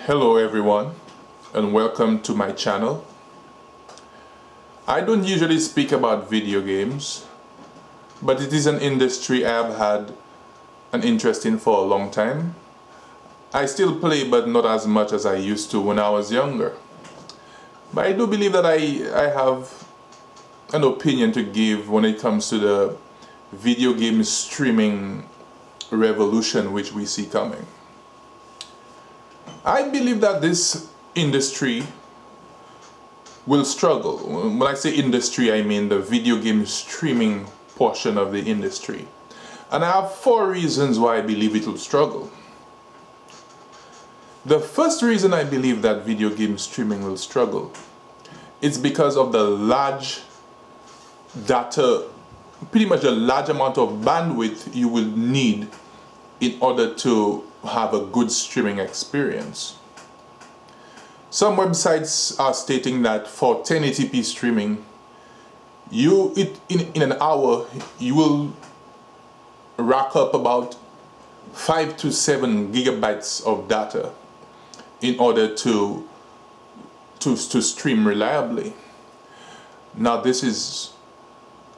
Hello everyone and welcome to my channel. I don't usually speak about video games, but it is an industry I have had an interest in for a long time. I still play, but not as much as I used to when I was younger. But I do believe that I have an opinion to give when it comes to the video game streaming revolution which we see coming. I believe that this industry will struggle. When I say industry, I mean the video game streaming portion of the industry. And I have 4 reasons why I believe it will struggle. The first reason I believe that video game streaming will struggle is because of the large data, pretty much a large amount of bandwidth you will need in order to have a good streaming experience. Some websites are stating that for 1080p streaming, in an hour you will rack up about 5 to 7 gigabytes of data in order to stream reliably. Now this is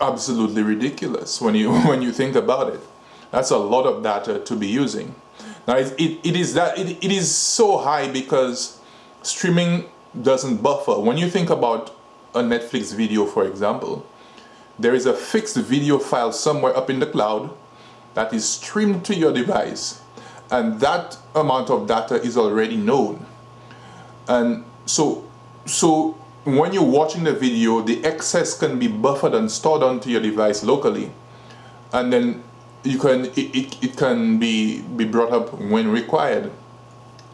absolutely ridiculous when you think about it. That's a lot of data to be using. Now it is so high because streaming doesn't buffer. When you think about a Netflix video, for example, there is a fixed video file somewhere up in the cloud that is streamed to your device, and that amount of data is already known. And so when you're watching the video, the excess can be buffered and stored onto your device locally, and then it can be brought up when required.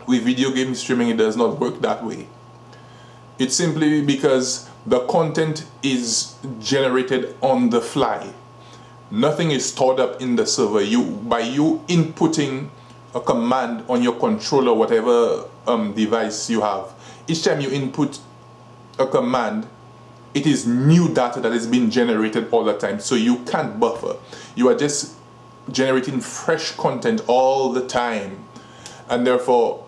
With video game streaming, it does not work that way. It's simply because the content is generated on the fly. Nothing is stored up in the server. By you inputting a command on your controller, whatever device you have, each time you input a command, it is new data that is being generated all the time. So you can't buffer. You are just generating fresh content all the time, and therefore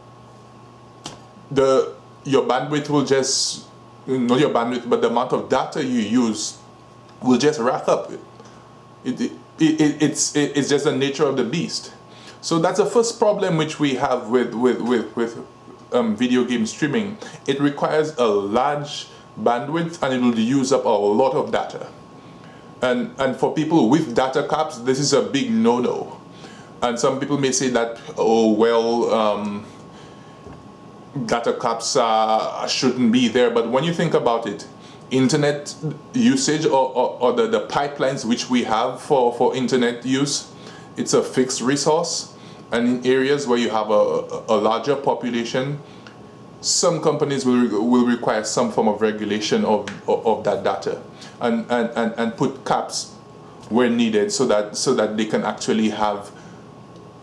your bandwidth will just, not your bandwidth, but the amount of data you use will just rack up. It's just the nature of the beast. So that's the first problem which we have with video game streaming. It requires a large bandwidth and it will use up a lot of data. And for people with data caps, this is a big no-no. And some people may say that, oh well, data caps shouldn't be there. But when you think about it, internet usage or the pipelines which we have for internet use, it's a fixed resource. And in areas where you have a larger population, some companies will require some form of regulation of that data and put caps where needed so that they can actually have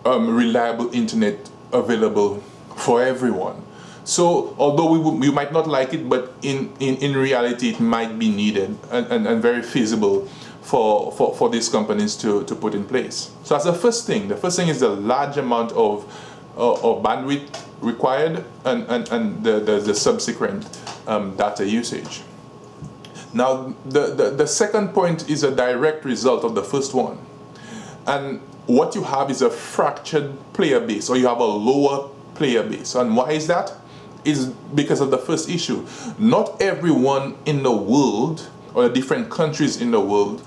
reliable internet available for everyone. So although we might not like it, but in reality it might be needed and very feasible for these companies to put in place. So that's the first thing. The first thing is the large amount of bandwidth required and the subsequent data usage. Now the second point is a direct result of the first one, and what you have is a fractured player base, or you have a lower player base. And why is that? Is because of the first issue. Not everyone in the world or the different countries in the world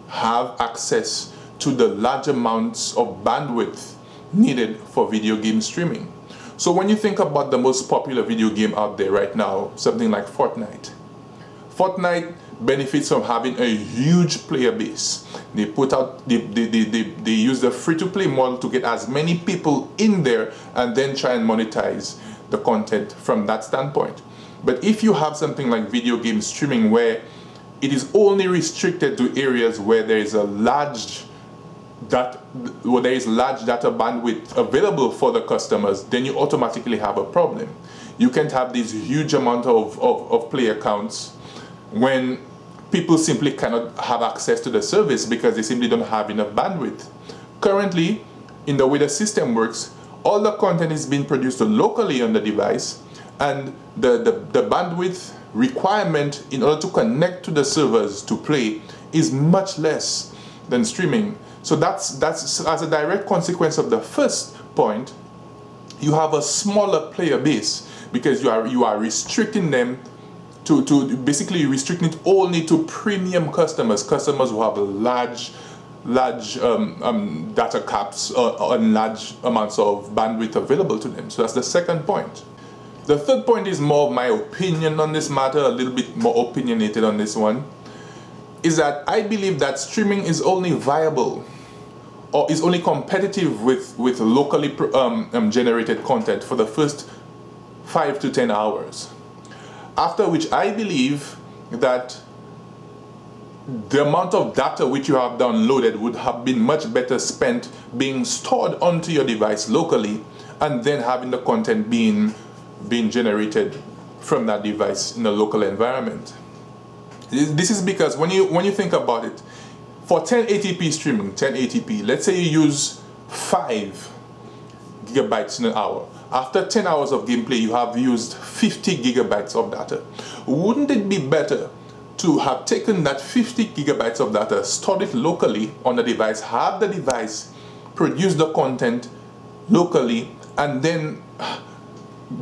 have access to the large amounts of bandwidth needed for video game streaming. So when you think about the most popular video game out there right now, something like Fortnite benefits from having a huge player base. They use the free-to-play model to get as many people in there and then try and monetize the content from that standpoint. But if you have something like video game streaming where it is only restricted to areas where there is large data bandwidth available for the customers, then you automatically have a problem. You can't have this huge amount of player counts when people simply cannot have access to the service because they simply don't have enough bandwidth. Currently, in the way the system works, all the content is being produced locally on the device, and the bandwidth requirement in order to connect to the servers to play is much less than streaming. So that's as a direct consequence of the first point. You have a smaller player base because you are restricting them to basically restricting it only to premium customers who have large data caps and large amounts of bandwidth available to them. So that's the second point. The third point is more of my opinion on this matter, a little bit more opinionated on this one, is that I believe that streaming is only viable or is only competitive with locally generated content for the first 5 to 10 hours. After which I believe that the amount of data which you have downloaded would have been much better spent being stored onto your device locally and then having the content being generated from that device in a local environment. This is because when you think about it, for 1080p streaming, 1080p, let's say you use 5 gigabytes in an hour. After 10 hours of gameplay, you have used 50 gigabytes of data. Wouldn't it be better to have taken that 50 gigabytes of data, stored it locally on the device, have the device produce the content locally, and then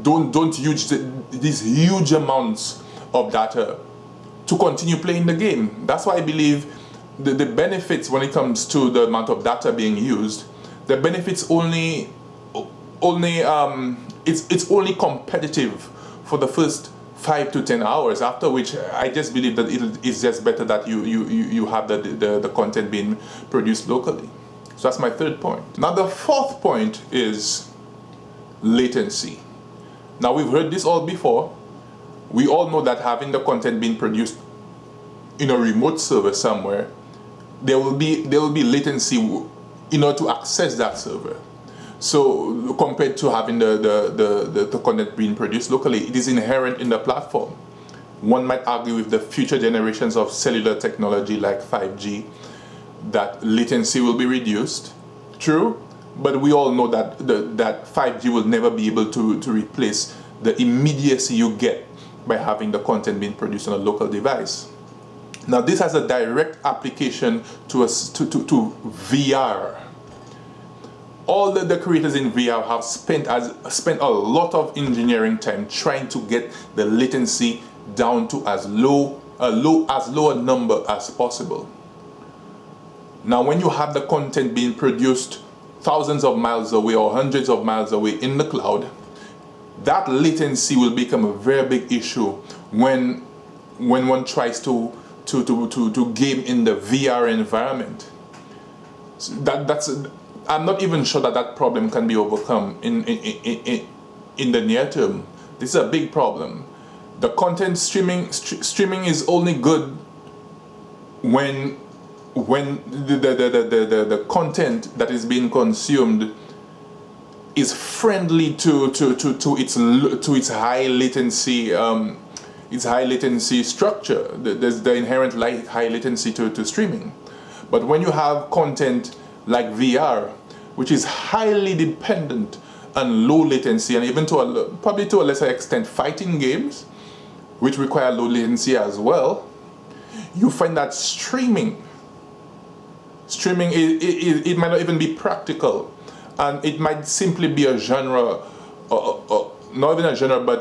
don't use these huge amounts of data to continue playing the game? That's why I believe the benefits when it comes to the amount of data being used, the benefits only it's only competitive for the first 5 to 10 hours, after which I just believe that it is just better that you have the content being produced locally. So that's my third point. Now the fourth point is latency. Now we've heard this all before. We all know that having the content being produced in a remote server somewhere, there will be latency in order to access that server. So compared to having the content being produced locally, it is inherent in the platform. One might argue with the future generations of cellular technology like 5G that latency will be reduced. True, but we all know that that 5G will never be able to replace the immediacy you get by having the content being produced on a local device. Now this has a direct application to VR. All the creators in VR have spent a lot of engineering time trying to get the latency down to as low a number as possible. Now when you have the content being produced thousands of miles away or hundreds of miles away in the cloud, that latency will become a very big issue when one tries to game in the VR environment. So I'm not even sure that problem can be overcome in the near term. This is a big problem. The content streaming is only good when the content that is being consumed is friendly to its high latency structure. There's the inherent high latency to streaming. But when you have content like VR, which is highly dependent on low latency, and even probably to a lesser extent fighting games, which require low latency as well, you find that streaming it might not even be practical, and it might simply be a genre, not even a genre, but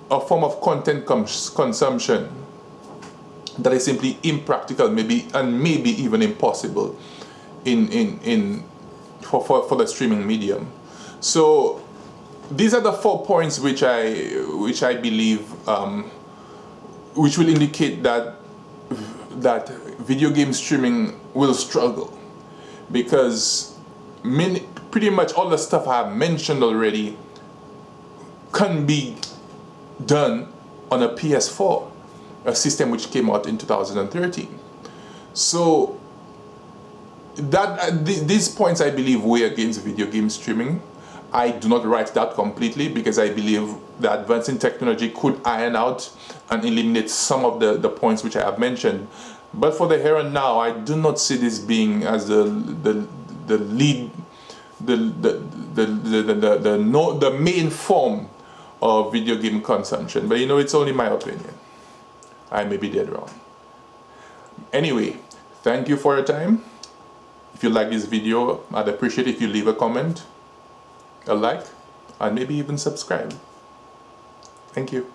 a form of content consumption that is simply impractical, maybe even impossible for the streaming medium. So these are the 4 points which I believe which will indicate that video game streaming will struggle, because pretty much all the stuff I have mentioned already can be done on a PS4, a system which came out in 2013. So these points I believe weigh against video game streaming. I do not write that completely, because I believe the advancing technology could iron out and eliminate some of the points which I have mentioned. But for the here and now, I do not see this being as the the main form of video game consumption. But you know, it's only my opinion. I may be dead wrong. Anyway, thank you for your time. If you like this video, I'd appreciate if you leave a comment, a like, and maybe even subscribe. Thank you.